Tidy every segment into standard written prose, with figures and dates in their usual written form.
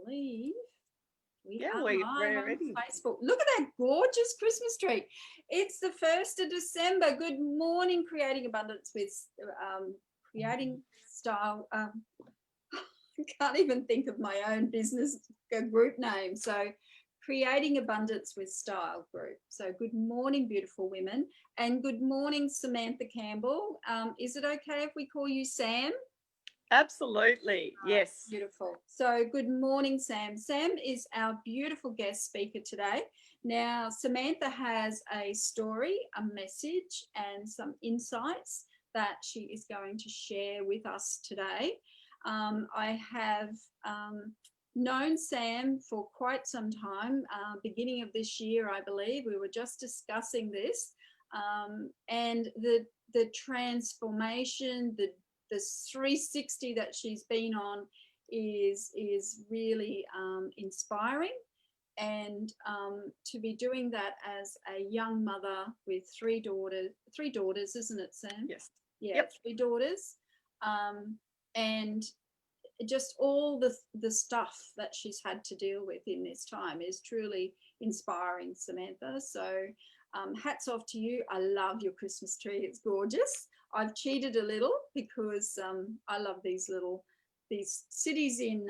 believe we Yeah, are we're live on ready. Facebook. Look at that gorgeous Christmas tree. It's the 1st of December. Good morning, Creating Abundance with Creating Style. I can't even think of my own business group name. So Creating Abundance with Style group. So good morning, beautiful women. And good morning, Samantha Campbell. Is it okay if we call you Sam? Absolutely, yes. Beautiful. So good morning, Sam. Sam is our beautiful guest speaker today. Now, Samantha has a story, a message, and some insights that she is going to share with us today. I have known Sam for quite some time, beginning of this year, I believe. We were just discussing this, and the transformation, the 360 that she's been on is really inspiring, and to be doing that as a young mother with three daughters, isn't it, Sam? Yes. Yeah, yep. 3 daughters, and just all the stuff that she's had to deal with in this time is truly inspiring, Samantha. So hats off to you. I love your Christmas tree. It's gorgeous. I've cheated a little because I love these cities in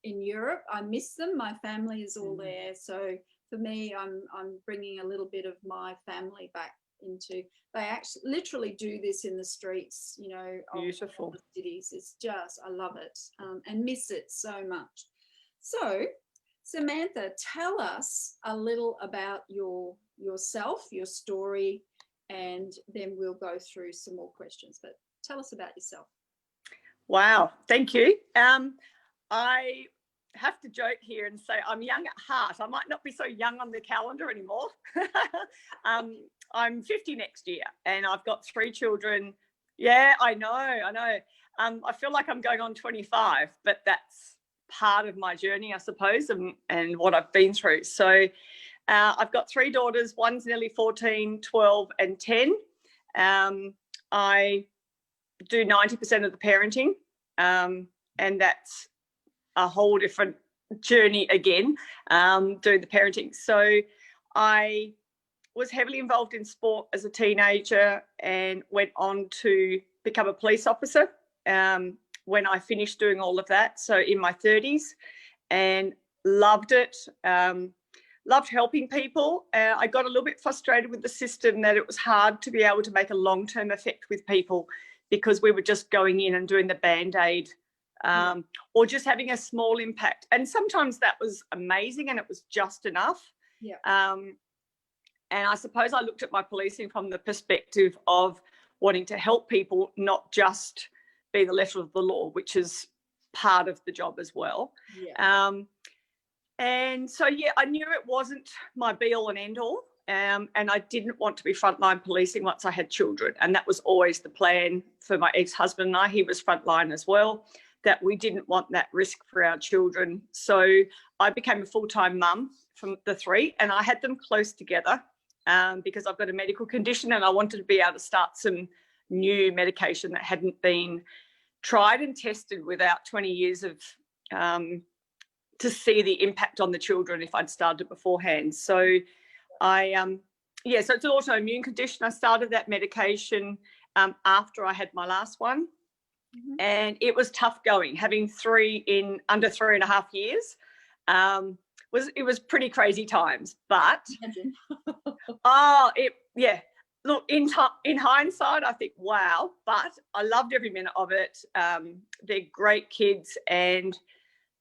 Europe. I miss them. My family is all there. So for me, I'm bringing a little bit of my family back into. They actually literally do this in the streets, you know, Beautiful. of the cities. It's just, I love it and miss it so much. So Samantha, tell us a little about yourself, your story, and then we'll go through some more questions. But tell us about yourself. Wow, thank you. I have to joke here and say I'm young at heart. I might not be so young on the calendar anymore. I'm 50 next year and I've got 3 children. Yeah, I know. I feel like I'm going on 25, but that's part of my journey, I suppose, and what I've been through. So I've got 3 daughters. One's nearly 14, 12 and 10. I do 90% of the parenting, and that's a whole different journey again, doing the parenting. So I was heavily involved in sport as a teenager and went on to become a police officer when I finished doing all of that. So in my 30s, and loved it. Loved helping people. I got a little bit frustrated with the system that it was hard to be able to make a long-term effect with people because we were just going in and doing the Band-Aid or just having a small impact. And sometimes that was amazing and it was just enough. Yeah. And I suppose I looked at my policing from the perspective of wanting to help people, not just be the letter of the law, which is part of the job as well. Yeah. And so, yeah, I knew it wasn't my be-all and end-all, and I didn't want to be frontline policing once I had children, and that was always the plan for my ex-husband and I. He was frontline as well, that we didn't want that risk for our children. So I became a full-time mum from the 3, and I had them close together because I've got a medical condition and I wanted to be able to start some new medication that hadn't been tried and tested without 20 years of to see the impact on the children if I'd started beforehand. So so it's an autoimmune condition. I started that medication after I had my last one. Mm-hmm. And it was tough going. Having 3 in under 3.5 years it was pretty crazy times. But look, in hindsight, I think, wow, but I loved every minute of it. They're great kids, and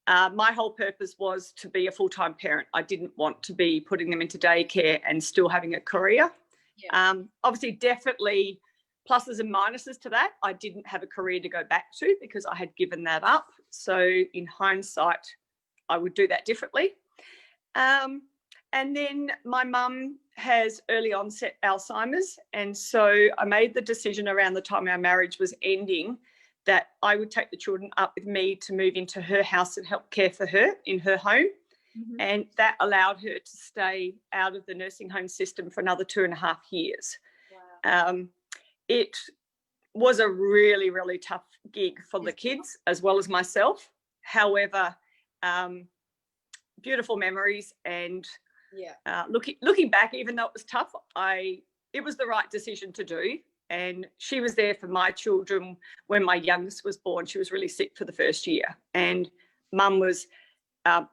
my whole purpose was to be a full-time parent. I didn't want to be putting them into daycare and still having a career. Yeah. Obviously, definitely pluses and minuses to that. I didn't have a career to go back to because I had given that up. So in hindsight, I would do that differently. And then my mum has early onset Alzheimer's. And so I made the decision around the time our marriage was ending that I would take the children up with me to move into her house and help care for her in her home. Mm-hmm. And that allowed her to stay out of the nursing home system for another 2.5 years. Wow. It was a really, really tough gig for the kids as well as myself. However, beautiful memories. And yeah, looking back, even though it was tough, it was the right decision to do. And she was there for my children when my youngest was born. She was really sick for the first year, and Mum was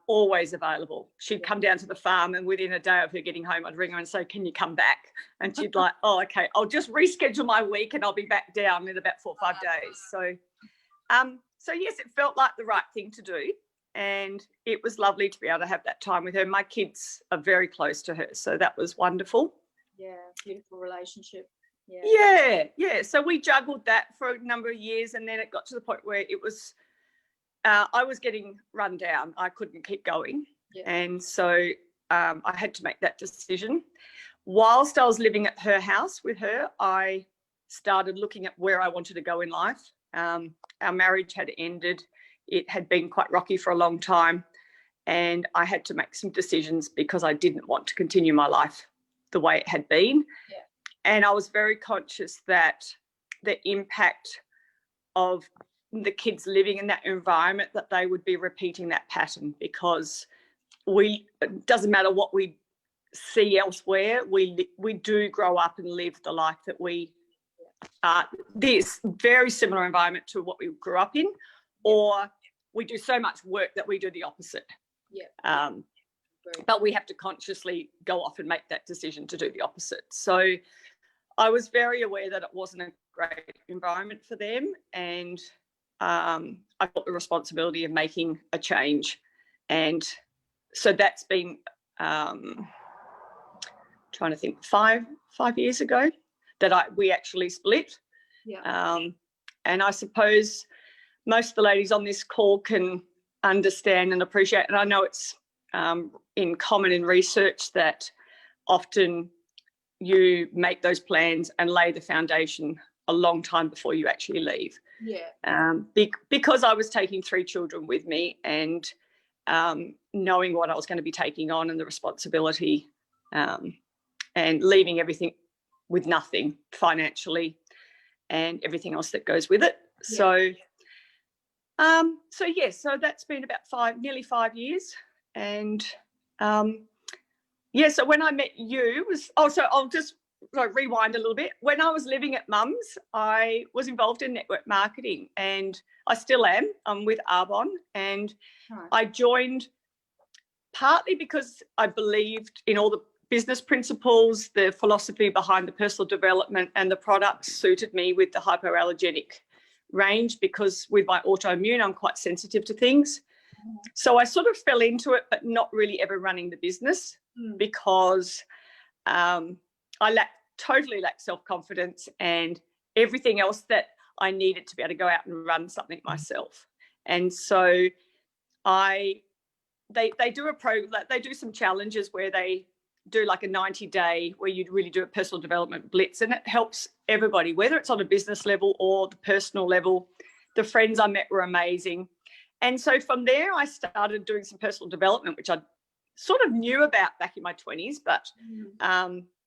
always available. She'd come down to the farm, and within a day of her getting home, I'd ring her and say, "Can you come back?" And she'd like, "Oh, okay, I'll just reschedule my week and I'll be back down in about 4 or 5 days." So yes, it felt like the right thing to do, and it was lovely to be able to have that time with her. My kids are very close to her, so that was wonderful. Yeah, beautiful relationship. Yeah. So we juggled that for a number of years, and then it got to the point where it was, I was getting run down. I couldn't keep going. Yeah. And so I had to make that decision. Whilst I was living at her house with her, I started looking at where I wanted to go in life. Our marriage had ended. It had been quite rocky for a long time, and I had to make some decisions because I didn't want to continue my life the way it had been. Yeah. And I was very conscious that the impact of the kids living in that environment, that they would be repeating that pattern, because it doesn't matter what we see elsewhere, we do grow up and live the life that we this very similar environment to what we grew up in, or we do so much work that we do the opposite. But we have to consciously go off and make that decision to do the opposite. So I was very aware that it wasn't a great environment for them, and I got the responsibility of making a change. And so that's been trying to think 5 years ago that we actually split. And I suppose most of the ladies on this call can understand and appreciate, and I know it's in common in research, that often you make those plans and lay the foundation a long time before you actually leave. Because I was taking 3 children with me, and knowing what I was going to be taking on and the responsibility, and leaving everything with nothing financially and everything else that goes with it. So that's been about nearly 5 years. And so when I met you so I'll just rewind a little bit. When I was living at Mum's, I was involved in network marketing, and I still am. I'm with Arbonne, and I joined partly because I believed in all the business principles, the philosophy behind the personal development, and the products suited me with the hypoallergenic range, because with my autoimmune, I'm quite sensitive to things. So I sort of fell into it, but not really ever running the business, because I totally lacked self-confidence and everything else that I needed to be able to go out and run something myself. And so they do some challenges where they do like a 90-day where you really do a personal development blitz, and it helps everybody, whether it's on a business level or the personal level. The friends I met were amazing. And so from there, I started doing some personal development, which I sort of knew about back in my 20s, but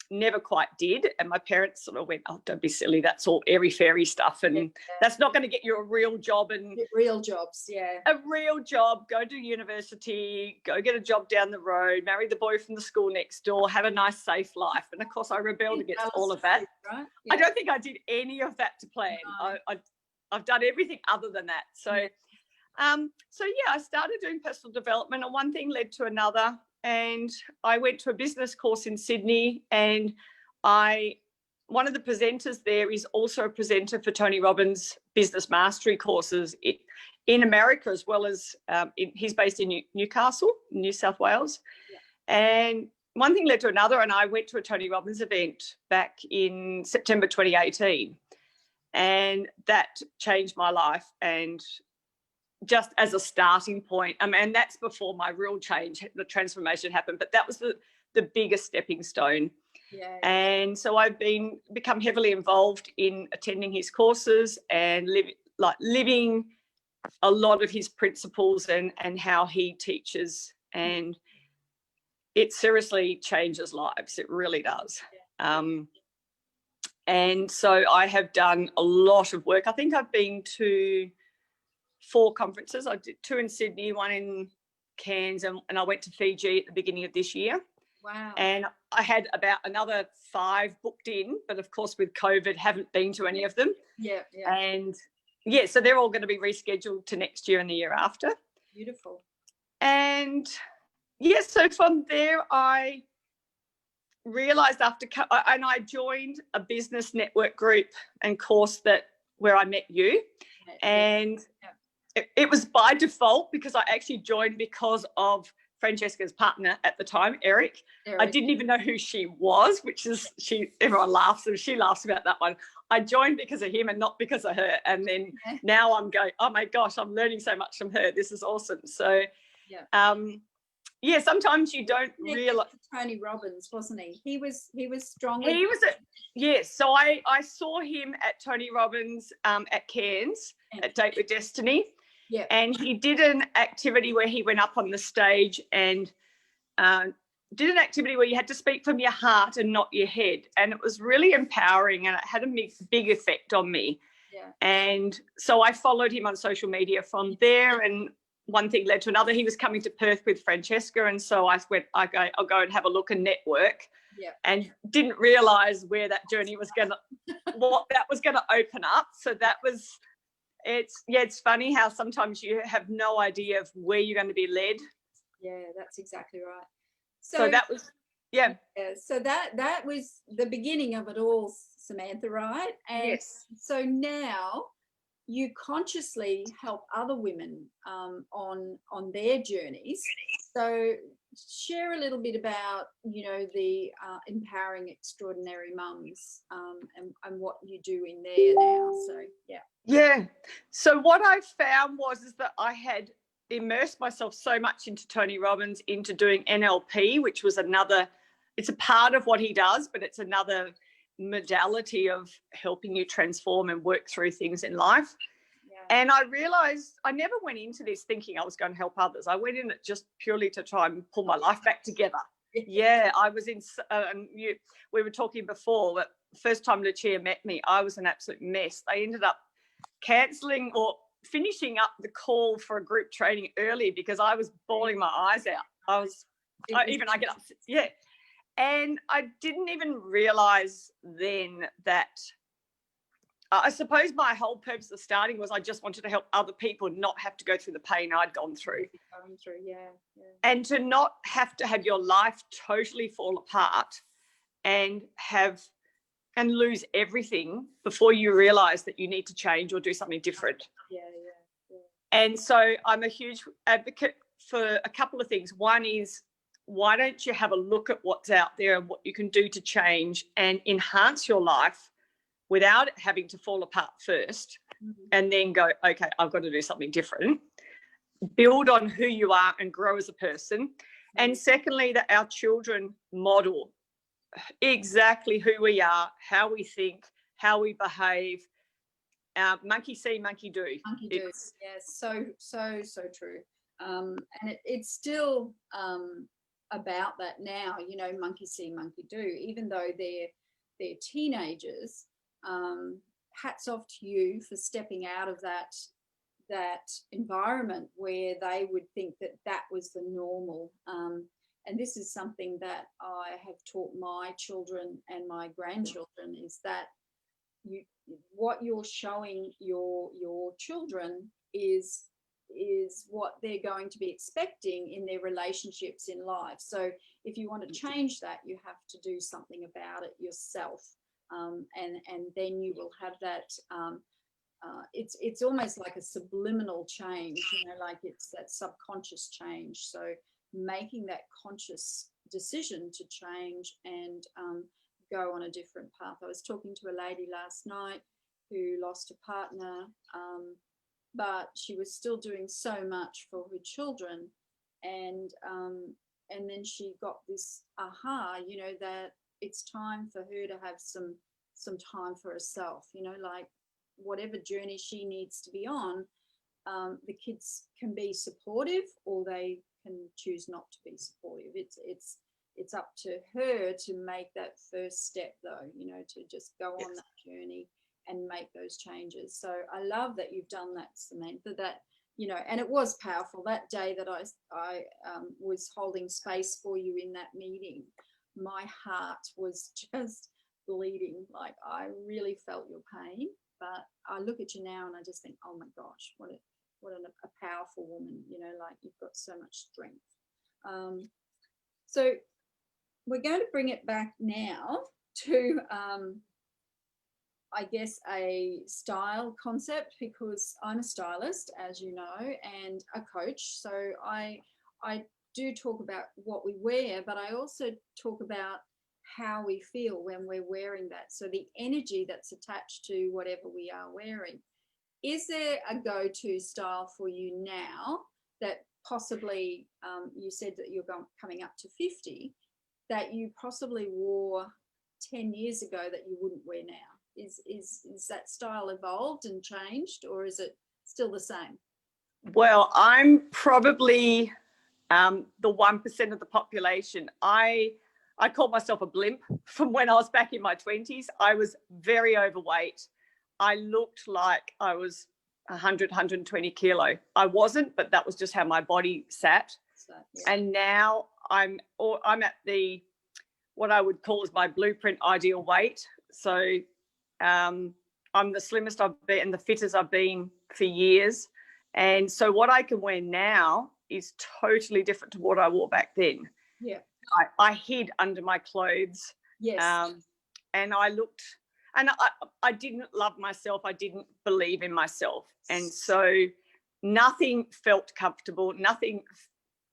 never quite did. And my parents sort of went, "Oh, don't be silly. That's all airy-fairy stuff. And that's not going to get you a real job." And real jobs, a real job, go to university, go get a job down the road, marry the boy from the school next door, have a nice, safe life. And of course, I rebelled against all of that. Right? I don't think I did any of that to plan. I've done everything other than that. So I started doing personal development, and one thing led to another. And I went to a business course in Sydney, and one of the presenters there is also a presenter for Tony Robbins' business mastery courses in America, as well as he's based in Newcastle, New South Wales. And one thing led to another, and I went to a Tony Robbins event back in September 2018, and that changed my life. And just as a starting point, and that's before my real change, the transformation happened, but that was the biggest stepping stone. And so I've become heavily involved in attending his courses and living a lot of his principles and how he teaches, and it seriously changes lives. It really does. And so I have done a lot of work. I think I've been to 4 conferences. I did 2 in Sydney, 1 in Cairns, and I went to Fiji at the beginning of this year. Wow. And I had about another 5 booked in, but of course with COVID haven't been to any of them. Yeah. And yeah, so they're all going to be rescheduled to next year and the year after. Beautiful. And yeah, so from there I realised and I joined a business network group and course where I met you. And it was by default because I actually joined because of Francesca's partner at the time, Eric. I didn't even know who she was, everyone laughs, and she laughs about that one. I joined because of him and not because of her. And then now I'm going, oh my gosh, I'm learning so much from her. This is awesome. So sometimes you don't realize. Tony Robbins, wasn't he? He was strong. Yes. So I saw him at Tony Robbins at Cairns at Date with Destiny. Yeah. And he did an activity where he went up on the stage and did an activity where you had to speak from your heart and not your head. And it was really empowering, and it had a big effect on me. Yeah. And so I followed him on social media from there, and one thing led to another. He was coming to Perth with Francesca, and so I went, I'll go and have a look and network. Yeah. And didn't realise where that journey was what that was going to open up. So that was... It's funny how sometimes you have no idea of where you're going to be led. Yeah, that's exactly right. So that was, so that was the beginning of it all, Samantha, right? And yes. So now you consciously help other women on their journeys. So share a little bit about, the Empowering Extraordinary Mums and what you do in there now. So, Yeah. So what I found is that I had immersed myself so much into Tony Robbins, into doing NLP, which was it's a part of what he does, but it's another modality of helping you transform and work through things in life. Yeah. And I realized I never went into this thinking I was going to help others. I went in it just purely to try and pull my life back together. Yeah, I was in, we were talking before, but the first time Lucia met me, I was an absolute mess. They ended up cancelling or finishing up the call for a group training early because I was bawling my eyes out. I get upset. Yeah. And I didn't even realise then that I suppose my whole purpose of starting was I just wanted to help other people not have to go through the pain I'd gone through. Yeah. And to not have to have your life totally fall apart and lose everything before you realise that you need to change or do something different. Yeah. And so I'm a huge advocate for a couple of things. One is, why don't you have a look at what's out there and what you can do to change and enhance your life without it having to fall apart first, and then go, okay, I've got to do something different. Build on who you are and grow as a person. And secondly, that our children model exactly who we are, how we think, how we behave. Monkey see, monkey do. Monkey do. Yes, so true. And it's still about that now, monkey see, monkey do, even though they're teenagers. Hats off to you for stepping out of that environment where they would think that was the normal. And this is something that I have taught my children and my grandchildren, is that what you're showing your children is what they're going to be expecting in their relationships in life. So if you want to change that, you have to do something about it yourself. And then you will have that. It's almost like a subliminal change, like it's that subconscious change. So making that conscious decision to change and go on a different path. I was talking to a lady last night who lost a partner, but she was still doing so much for her children, and then she got this aha, that it's time for her to have some time for herself, like whatever journey she needs to be on. The kids can be supportive, or they can choose not to be supportive. It's up to her to make that first step, though, to just go on that journey and make those changes. So I love that you've done that, Samantha, you know, and it was powerful that day that I was holding space for you in that meeting. My heart was just bleeding. Like, I really felt your pain, but I look at you now and I just think, oh my gosh, what a powerful woman, you know, like you've got so much strength. So we're going to bring it back now to, I guess, a style concept, because I'm a stylist, as you know, and a coach. So I do talk about what we wear, but I also talk about how we feel when we're wearing that. So the energy that's attached to whatever we are wearing. Is there a go-to style for you now that possibly, you said that you're coming up to 50, that you possibly wore 10 years ago that you wouldn't wear now? Is that style evolved and changed, or is it still the same? Well, I'm probably the 1% of the population. I called myself a blimp from when I was back in my 20s. I was very overweight. I looked like I was 100, 120 kilo. I wasn't, but that was just how my body sat. So, yeah. And now I'm at the, what I would call is my blueprint ideal weight. So I'm the slimmest I've been and the fittest I've been for years. And so what I can wear now is totally different to what I wore back then. Yeah. I hid under my clothes. Yes. And I looked, and I didn't love myself. I didn't believe in myself. And so nothing felt comfortable.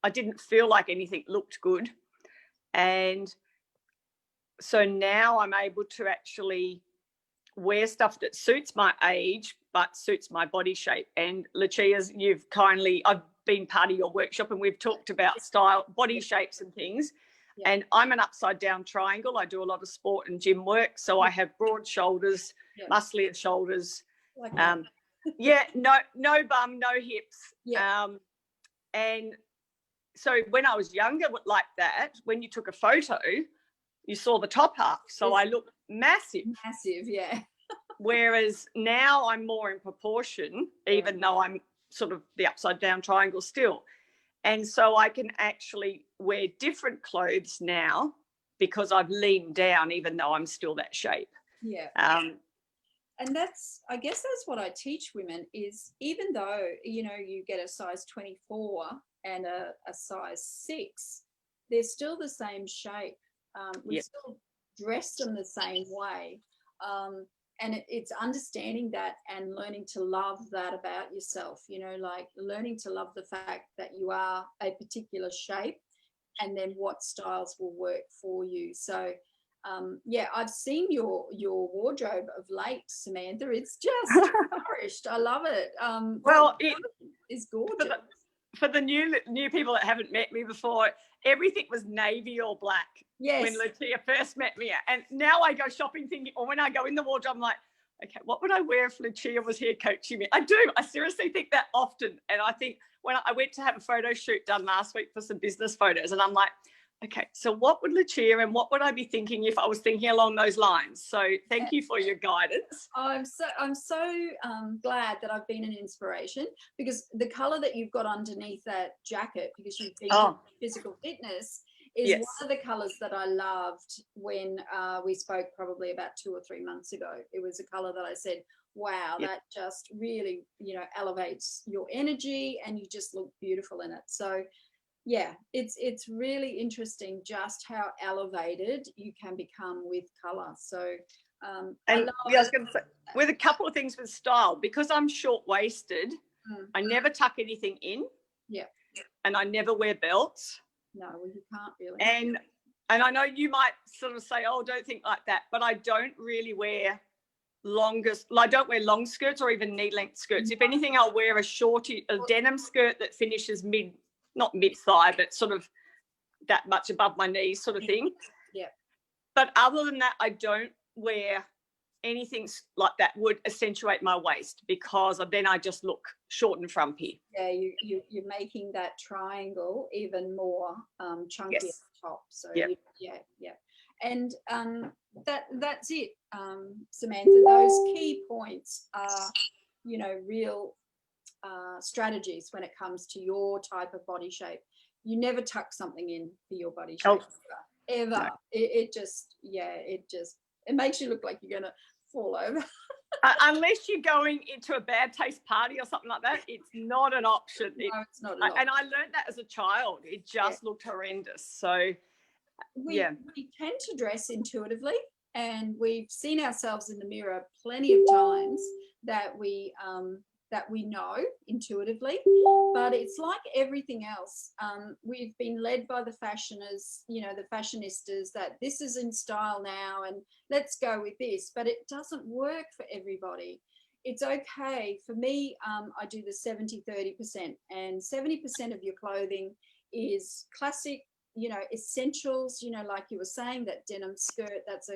I didn't feel like anything looked good. And so now I'm able to actually wear stuff that suits my age but suits my body shape. And Lucia's, I've been part of your workshop and we've talked about style, body shapes and things. Yeah. And I'm an upside down triangle. I do a lot of sport and gym work, so I have broad shoulders, musclier shoulders. Like no bum, no hips. Yeah. And so when I was younger like that, when you took a photo, you saw the top half. So I looked massive. Massive, yeah. Whereas now I'm more in proportion, even though I'm sort of the upside down triangle still. And so I can actually wear different clothes now because I've leaned down, even though I'm still that shape. Yeah. And I guess that's what I teach women is, even though, you know, you get a size 24 and a size 6, they're still the same shape. We still dress them the same way. And it's understanding that and learning to love that about yourself, you know, like learning to love the fact that you are a particular shape and then what styles will work for you. So, I've seen your wardrobe of late, Samantha. It's just nourished. I love it. Well, it is gorgeous. For the new people that haven't met me before, everything was navy or black. Yes. When Lucia first met me. And now I go shopping thinking, or when I go in the wardrobe, I'm like, okay, what would I wear if Lucia was here coaching me? I do. I seriously think that often. And I think when I went to have a photo shoot done last week for some business photos, and I'm like, okay, so what would Lucia and what would I be thinking if I was thinking along those lines? So thank you for your guidance. I'm so glad that I've been an inspiration, because the color that you've got underneath that jacket, because you've been doing physical fitness, is one of the colors that I loved when we spoke probably about 2 or 3 months ago. It was a color that I said, wow, that just really, you know, elevates your energy and you just look beautiful in it. So yeah, it's really interesting just how elevated you can become with color. So I was going to say, with a couple of things with style, because I'm short-waisted, I never tuck anything in. Yeah. And I never wear belts. No, well, you can't really. And I know you might sort of say, oh, don't think like that, but I don't really wear I don't wear long skirts or even knee-length skirts. If anything, I'll wear a denim skirt that finishes not mid-thigh, but sort of that much above my knees sort of thing. Yeah. But other than that, I don't wear anything like that would accentuate my waist, because then I just look short and frumpy. Yeah, you're making that triangle even more chunky at the top. So yeah. And that's it, Samantha. Those key points are, you know, real strategies when it comes to your type of body shape. You never tuck something in for your body Oh, shape ever. no. It just, it makes you look like you're going to fall over. Unless you're going into a bad taste party or something like that, it's not an option. No, it's not an option. And I learned that as a child. It just looked horrendous. So, we tend to dress intuitively, and we've seen ourselves in the mirror plenty of times that we know intuitively, but it's like everything else. We've been led by the fashioners, the fashionistas, that this is in style now and let's go with this, but it doesn't work for everybody. It's okay. For me, I do the 70-30%, and 70% of your clothing is classic, essentials, like you were saying, that denim skirt, that's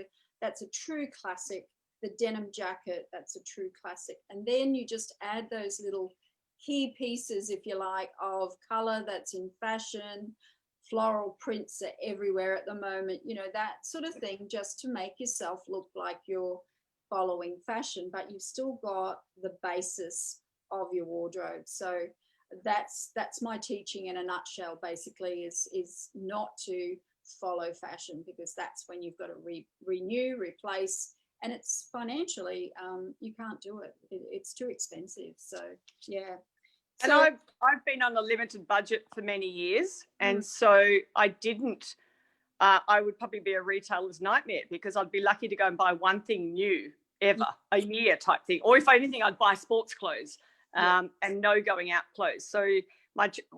a true classic. The denim jacket, that's a true classic. And then you just add those little key pieces, if you like, of color that's in fashion. Floral prints are everywhere at the moment, that sort of thing, just to make yourself look like you're following fashion, but you've still got the basis of your wardrobe. So that's my teaching in a nutshell, basically, is not to follow fashion, because that's when you've got to renew, replace, and it's financially, you can't do it. It's too expensive. So, yeah. And I've been on a limited budget for many years. And so I didn't, I would probably be a retailer's nightmare, because I'd be lucky to go and buy one thing new ever, a year type thing. Or if anything, I'd buy sports clothes and no going out clothes. So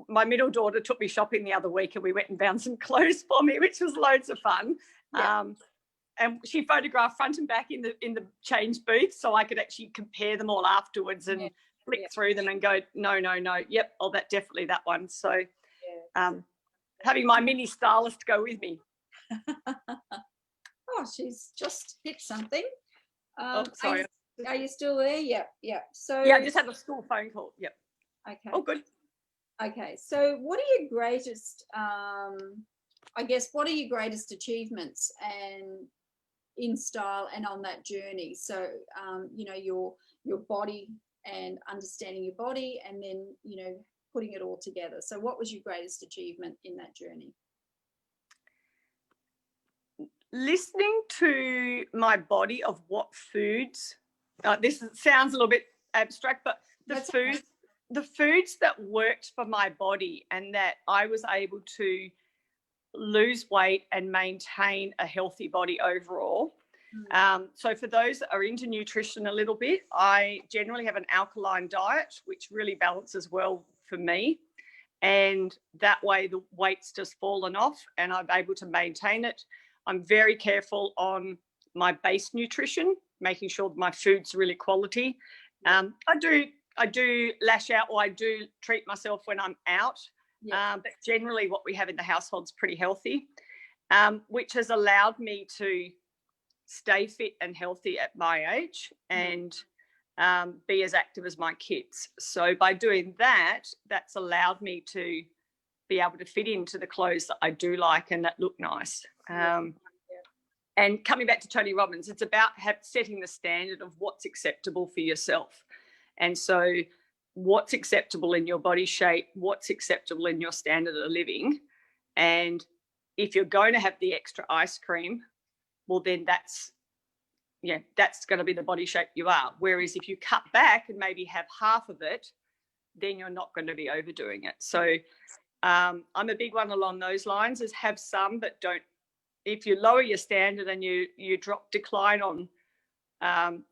my middle daughter took me shopping the other week, and we went and found some clothes for me, which was loads of fun. Yeah. And she photographed front and back in the change booth, so I could actually compare them all afterwards and flick through them and go, no, yep, oh, definitely that one. So having my mini stylist go with me. Oh, she's just hit something. Sorry. Are you still there? Yep. So yeah, I just had a school phone call. Yep. Okay. Oh, good. Okay. So what are your greatest, what are your greatest achievements and in style and on that journey? So, your body and understanding your body, and then, putting it all together. So what was your greatest achievement in that journey? Listening to my body of what foods, this sounds a little bit abstract, but the foods that worked for my body, and that I was able to lose weight and maintain a healthy body overall. So for those that are into nutrition a little bit, I generally have an alkaline diet, which really balances well for me. And that way the weight's just fallen off and I'm able to maintain it. I'm very careful on my base nutrition, making sure that my food's really quality. I do lash out, or I do treat myself when I'm out. But generally what we have in the household's pretty healthy, which has allowed me to stay fit and healthy at my age and be as active as my kids. So by doing that, that's allowed me to be able to fit into the clothes that I do like and that look nice. And coming back to Tony Robbins, it's about setting the standard of what's acceptable for yourself. And so what's acceptable in your body shape, what's acceptable in your standard of living. And if you're going to have the extra ice cream, well, then that's going to be the body shape you are. Whereas if you cut back and maybe have half of it, then you're not going to be overdoing it. So I'm a big one along those lines, is have some, but don't. If you lower your standard and you decline on,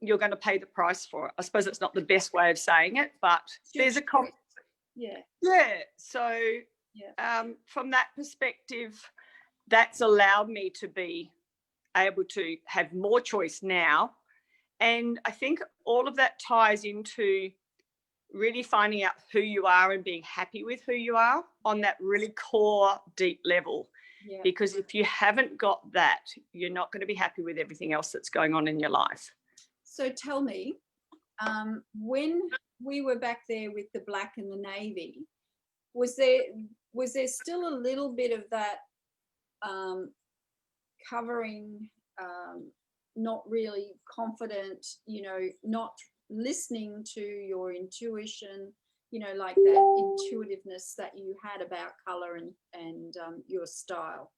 you're going to pay the price for it. I suppose it's not the best way of saying it, but there's a So from that perspective, that's allowed me to be able to have more choice now. And I think all of that ties into really finding out who you are and being happy with who you are on that really core, deep level. Yeah. Because if you haven't got that, you're not going to be happy with everything else that's going on in your life. So tell me, when we were back there with the black and the navy, was there still a little bit of that covering, not really confident, not listening to your intuition, you know, like that intuitiveness that you had about color and your style.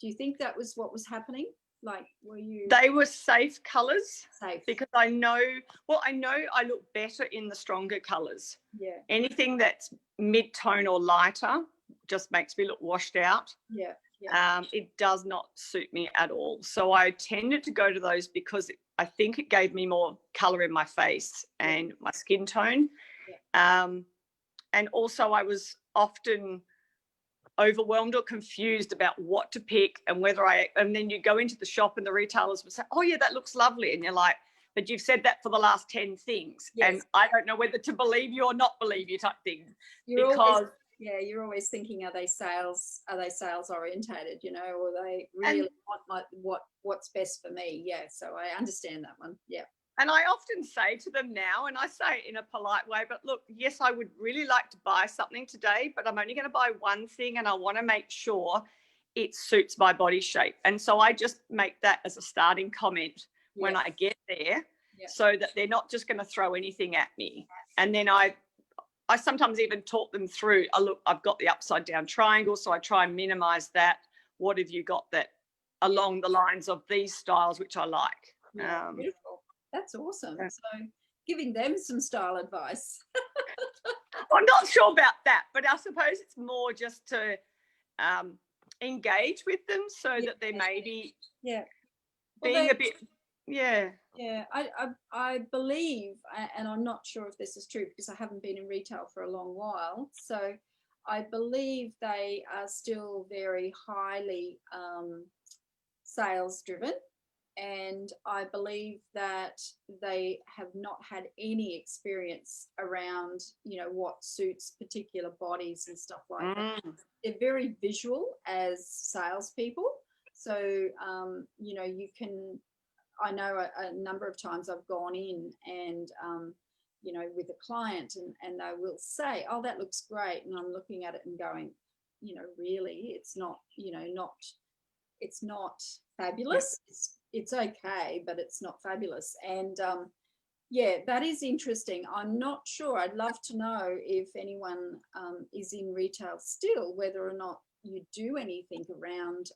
Do you think that was what was happening? Like, were you? They were safe colors Safe. because I know I look better in the stronger colors. Yeah. Anything that's mid-tone or lighter just makes me look washed out. Yeah. Yeah. It does not suit me at all. So I tended to go to those because I think it gave me more color in my face and my skin tone. Yeah. And also I was often overwhelmed or confused about what to pick and and then you go into the shop and the retailers would say, oh yeah, that looks lovely. And you're like, but you've said that for the last 10 things. Yes. And I don't know whether to believe you or not believe you type thing. You're always thinking, are they sales orientated, you know, or they really want what's best for me. Yeah. So I understand that one. Yeah. And I often say to them now, and I say it in a polite way, but look, yes, I would really like to buy something today, but I'm only going to buy one thing and I want to make sure it suits my body shape. And so I just make that as a starting comment when I get there, so that they're not just going to throw anything at me. And then I sometimes even talk them through, look, I've got the upside down triangle, so I try and minimize that. What have you got that along the lines of these styles, which I like? Yeah, beautiful. That's awesome. So giving them some style advice. I'm not sure about that, but I suppose it's more just to engage with them so that they maybe being a bit, I believe, and I'm not sure if this is true because I haven't been in retail for a long while, so I believe they are still very highly sales driven. And I believe that they have not had any experience around, you know, what suits particular bodies and stuff like that. They're very visual as salespeople. So, you know, I know a number of times I've gone in and, you know, with a client and they will say, oh, that looks great. And I'm looking at it and going, you know, really, it's not, you know, it's not fabulous. It's okay, but it's not fabulous. And that is interesting. I'm not sure. I'd love to know if anyone is in retail still, whether or not you do anything around,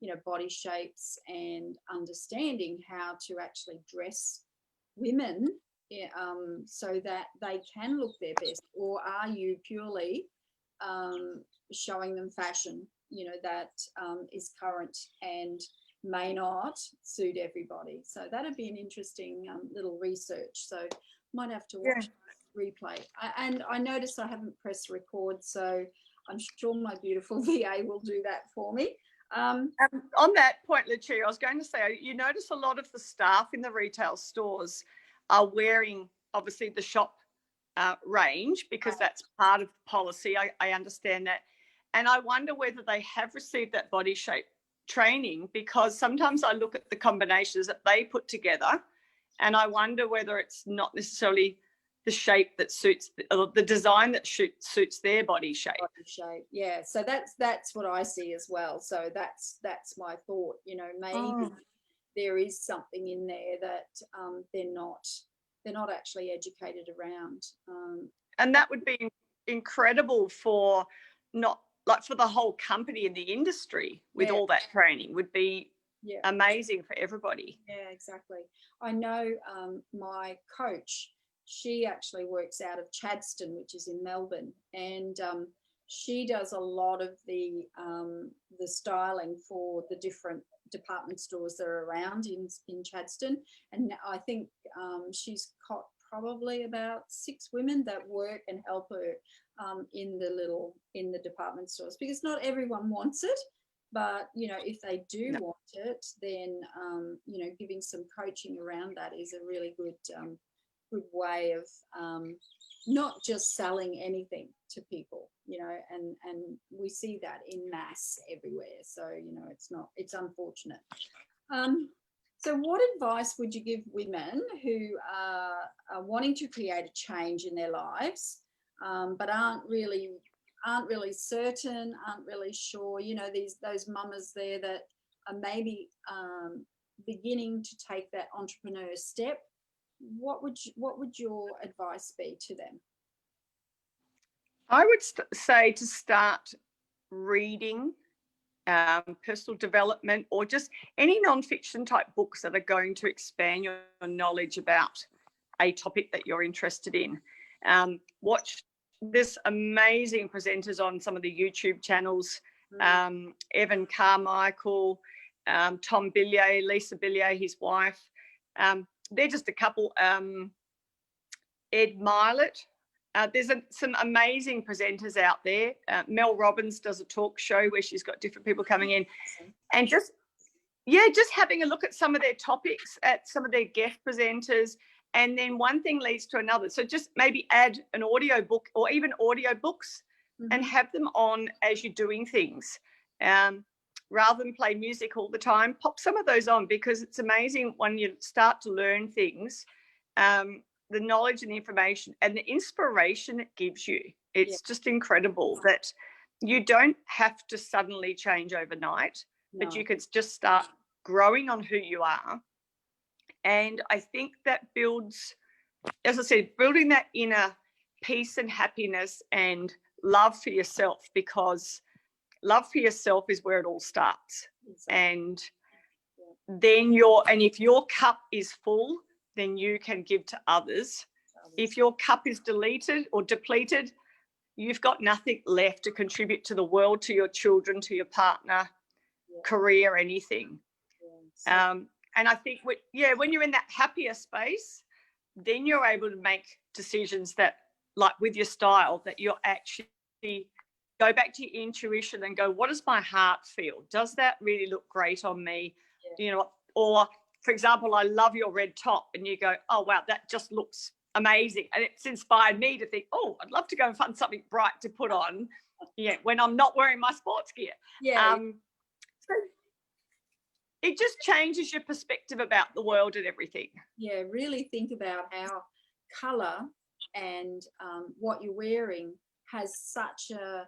you know, body shapes and understanding how to actually dress women so that they can look their best, or are you purely showing them fashion, you know, that is current and may not suit everybody? So that'd be an interesting little research. So might have to watch replay. And I noticed I haven't pressed record, so I'm sure my beautiful VA will do that for me. On that point, Lucia, I was going to say, you notice a lot of the staff in the retail stores are wearing, obviously, the shop range because that's part of the policy. I understand that. And I wonder whether they have received that body shape training, because sometimes I look at the combinations that they put together and I wonder whether it's not necessarily the shape that suits the design that suits their body shape. Yeah, so that's what I see as well. So that's my thought, you know, maybe there is something in there that they're not actually educated around. And that would be incredible for for the whole company in the industry with all that training would be amazing for everybody. Yeah, exactly. I know my coach, she actually works out of Chadstone, which is in Melbourne, and she does a lot of the styling for the different department stores that are around in Chadstone. And I think she's got probably about 6 women that work and help her in the department stores, because not everyone wants it. But, you know, if they do want it, then, you know, giving some coaching around that is a really good way of not just selling anything to people, you know, and we see that in mass everywhere. So, you know, it's unfortunate. So what advice would you give women who are wanting to create a change in their lives, but aren't really certain, aren't really sure, you know, those mamas there that are maybe beginning to take that entrepreneur step? What would your advice be to them? I would say to start reading personal development, or just any non-fiction type books that are going to expand your knowledge about a topic that you're interested in. Watch this amazing presenters on some of the YouTube channels, Evan Carmichael, Tom Billier, Lisa Billier, his wife. They're just a couple. Ed Milet. There's some amazing presenters out there. Mel Robbins does a talk show where she's got different people coming in, and just having a look at some of their topics, at some of their guest presenters, and then one thing leads to another. So just maybe add an audio book or even audio books and have them on as you're doing things. Rather than play music all the time, pop some of those on, because it's amazing when you start to learn things, the knowledge and the information and the inspiration it gives you. It's just incredible that you don't have to suddenly change overnight, but you can just start growing on who you are. And I think that builds, as I said, building that inner peace and happiness and love for yourself, because love for yourself is where it all starts. And then if your cup is full, then you can give to others. If your cup is depleted, you've got nothing left to contribute to the world, to your children, to your partner, career, anything. And I think, when you're in that happier space, then you're able to make decisions that, like with your style, that you're actually go back to your intuition and go, what does my heart feel? Does that really look great on me? Or for example, I love your red top, and you go, oh, wow, that just looks amazing. And it's inspired me to think, oh, I'd love to go and find something bright to put on when I'm not wearing my sports gear. So it just changes your perspective about the world and everything. Yeah, really think about how colour and what you're wearing has such a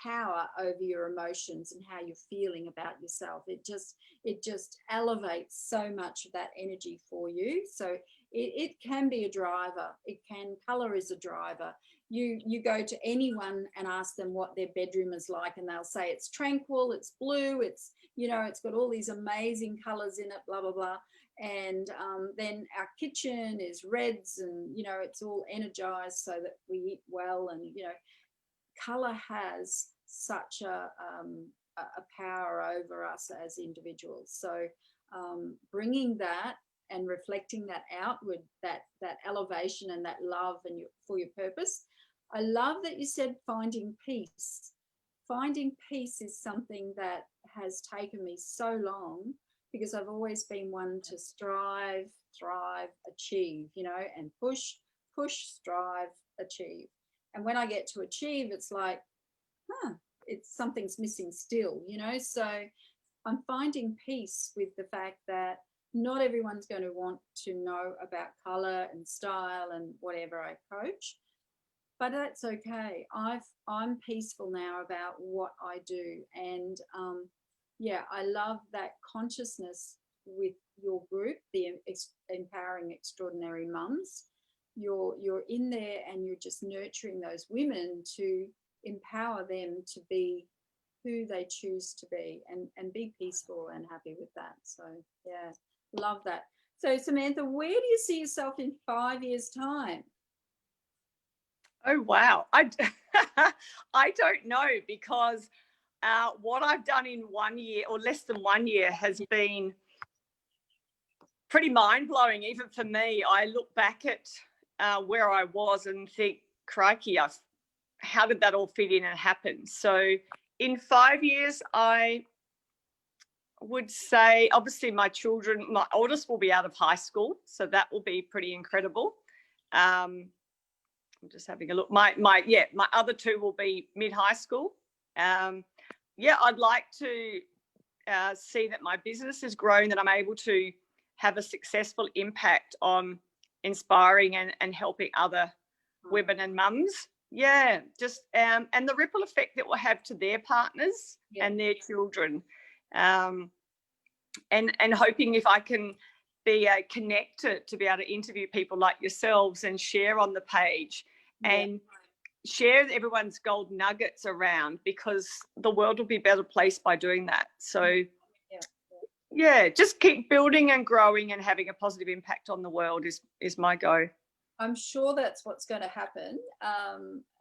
power over your emotions and how you're feeling about yourself. It just elevates so much of that energy for you. So it can be a driver. Color is a driver. You go to anyone and ask them what their bedroom is like, and they'll say it's tranquil, it's blue, it's it's got all these amazing colors in it, blah blah blah. And then our kitchen is reds, and it's all energized so that we eat well. And color has such a power over us as individuals. So bringing that and reflecting that outward, that elevation and that love and for your purpose. I love that you said finding peace. Finding peace is something that has taken me so long, because I've always been one to strive, thrive, achieve, and push, strive, achieve. And when I get to achieve, it's like, it's something's missing still, So I'm finding peace with the fact that not everyone's going to want to know about color and style and whatever I coach, but that's okay. I'm peaceful now about what I do. And I love that consciousness with your group, the Empowering Extraordinary Mums. You're in there and you're just nurturing those women to empower them to be who they choose to be, and be peaceful and happy with that. So love that. So Samantha, where do you see yourself in 5 years' time? Oh wow, I don't know, because what I've done in 1 year or less than 1 year has been pretty mind-blowing, even for me. I look back at where I was and think, crikey, how did that all fit in and happen? So in 5 years, I would say, obviously my children, my oldest will be out of high school, so that will be pretty incredible. I'm just having a look. My other two will be mid-high school. I'd like to see that my business has grown, that I'm able to have a successful impact on inspiring and helping other women and mums. And the ripple effect that will have to their partners and their children. And hoping if I can be a connector to be able to interview people like yourselves and share on the page and share everyone's gold nuggets around, because the world will be a better place by doing that. So yeah, just keep building and growing and having a positive impact on the world is my go. I'm sure that's what's going to happen,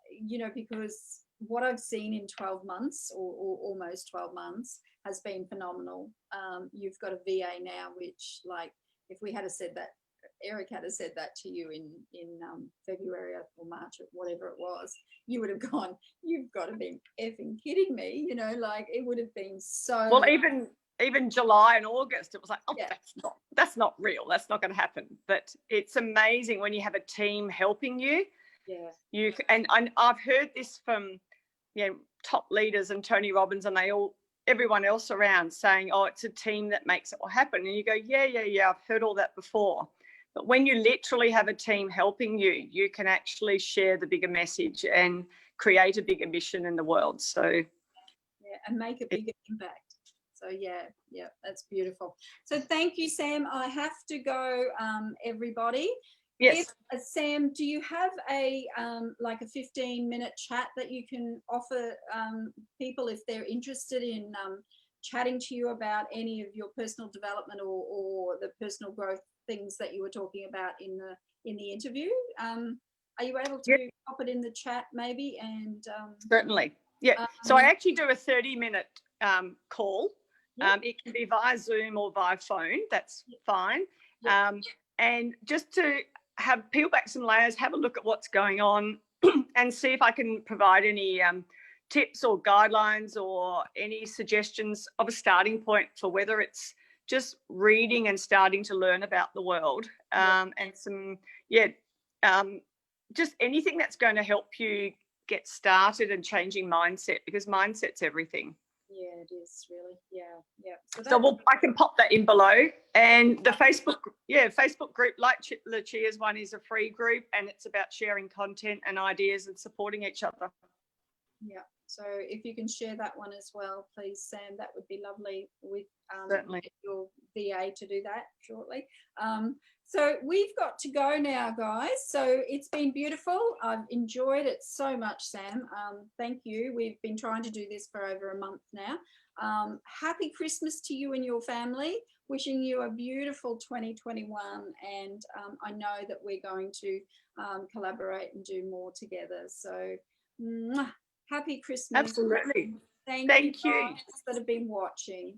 you know, because what I've seen in 12 months or almost 12 months has been phenomenal. You've got a VA now, which, like, if we had said that, Eric had said that to you in February or March or whatever it was, you would have gone, you've got to be effing kidding me, you know, like it would have been so. Well, even July and August, it was like, oh, that's not real. That's not going to happen. But it's amazing when you have a team helping you. Yeah. And I've heard this from, you know, top leaders and Tony Robbins, and everyone else around saying, oh, it's a team that makes it all happen. And you go, yeah, I've heard all that before. But when you literally have a team helping you, you can actually share the bigger message and create a bigger mission in the world. So yeah, and make a bigger impact. So yeah, that's beautiful. So thank you, Sam. I have to go, everybody. Yes. Sam, do you have a like a 15-minute chat that you can offer people if they're interested in chatting to you about any of your personal development or the personal growth things that you were talking about in the interview? Are you able to pop it in the chat maybe? And certainly, yeah. So I actually do a 30-minute call. It can be via Zoom or via phone. That's fine. And just to peel back some layers, have a look at what's going on, and see if I can provide any tips or guidelines or any suggestions of a starting point for whether it's just reading and starting to learn about the world, and some just anything that's going to help you get started and changing mindset, because mindset's everything. Yeah, it is really. Yeah. So I can pop that in below, and the Facebook group, like Lucia's one, is a free group, and it's about sharing content and ideas and supporting each other. Yeah. So if you can share that one as well, please, Sam, that would be lovely. With certainly your VA to do that shortly. So we've got to go now, guys. So it's been beautiful. I've enjoyed it so much, Sam. Thank you. We've been trying to do this for over a month now. Happy Christmas to you and your family. Wishing you a beautiful 2021. And I know that we're going to collaborate and do more together. So happy Christmas. Absolutely. Thank you that have been watching.